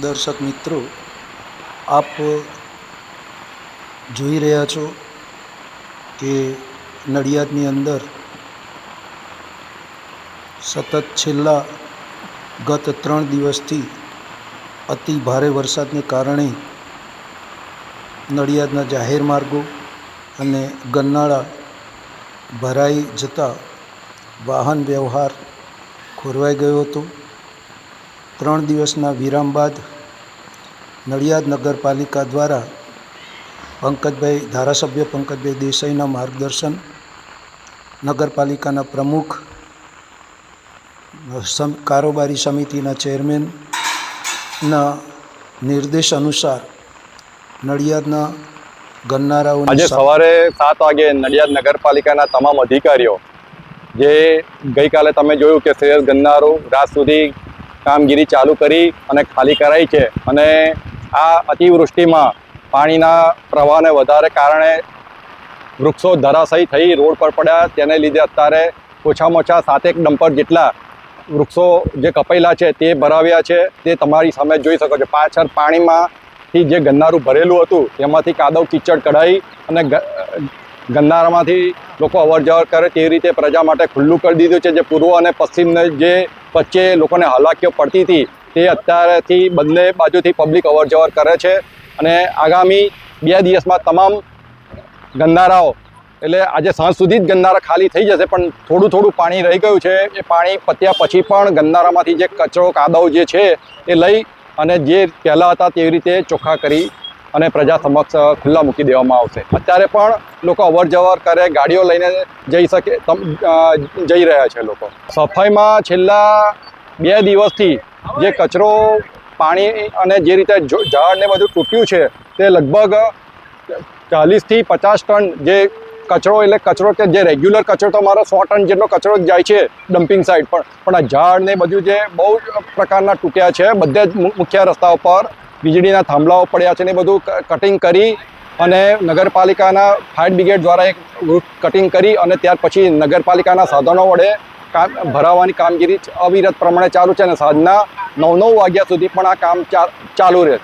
દર્શક મિત્રો, આપ જોઈ રહ્યા છો કે નડિયાદની અંદર સતત છેલ્લા ગત 3 દિવસથી અતિ ભારે વરસાદને કારણે નડિયાદના જાહેર માર્ગો અને ગરનાળા ભરાઈ જતા વાહન વ્યવહાર ખોરવાઈ ગયો હતો। 3 દિવસના વિરામ બાદ નડિયાદ નગરપાલિકા દ્વારા ધારાસભ્ય પંકજભાઈ દેસાઈના માર્ગદર્શન, નગરપાલિકાના પ્રમુખ, કારોબારી સમિતિના ચેરમેનના નિર્દેશ અનુસાર નડિયાદના ગરનારાઓની આજે સવારે 7 વાગે નડિયાદ નગરપાલિકાના તમામ અધિકારીઓ, જે ગઈકાલે તમે જોયું કે શહેર ગરનારો રાત સુધી કામગીરી ચાલુ કરી અને ખાલી કરાઈ છે, અને આ અતિવૃષ્ટિમાં પાણીના પ્રવાહને વધારે કારણે વૃક્ષો ધરાશાયી થઈ રોડ પર પડ્યા। તેને લીધે અત્યારે ઓછામાં ઓછા 7 ડમ્પર જેટલા વૃક્ષો જે કપાયેલા છે તે ભરાવ્યા છે। તે તમારી સામે જોઈ શકો છો। પાછળ પાણીમાંથી જે ગરનારું ભરેલું હતું તેમાંથી કાદવ કીચડ કઢાઈ અને ગરનારામાંથી લોકો અવર જવર કરે તેવી રીતે પ્રજા માટે ખુલ્લું કરી દીધું છે। જે પૂર્વ અને પશ્ચિમને જે વચ્ચે લોકોને હાલાકીઓ પડતી હતી તે અત્યારેથી બંને બાજુથી પબ્લિક અવર જવર કરે છે, અને આગામી 2 દિવસમાં તમામ ગરનારાઓ, એટલે આજે સાંજ સુધી જ ગરનારા ખાલી થઈ જશે, પણ થોડું પાણી રહી ગયું છે। એ પાણી પત્યા પછી પણ ગરનારામાંથી જે કચરો કાદવ જે છે એ લઈ અને જે પહેલાં હતા તેવી રીતે ચોખ્ખા કરી અને પ્રજા સમક્ષ ખુલ્લા મૂકી દેવામાં આવશે। અત્યારે પણ લોકો અવર જવર કરે, ગાડીઓ લઈને જઈ રહ્યા છે લોકો। સફાઈમાં છેલ્લા 2 દિવસથી જે કચરો, પાણી અને જે રીતે ઝાડ ને બધું તૂટ્યું છે તે લગભગ 40 થી 50 ટન જે કચરો, એટલે કચરો કે જે રેગ્યુલર કચરો તો મારો 100 ટન જેટલો કચરો જ જાય છે ડમ્પિંગ સાઇટ પર, પણ આ ઝાડ ને બધું જે બહુ પ્રકારના તૂટ્યા છે। બધે જ મુખ્ય રસ્તાઓ પર વીજળીના થાંભલાઓ પડ્યા છે ને બધું કટિંગ કરી અને નગરપાલિકાના ફાયર બ્રિગેડ દ્વારા એક રૂટ કટિંગ કરી અને ત્યાર પછી નગરપાલિકાના સાધનો વડે ભરાવાની કામગીરી અવિરત પ્રમાણે ચાલુ છે, અને સાંજના 9 વાગ્યા સુધી પણ આ કામ ચાલુ રહે।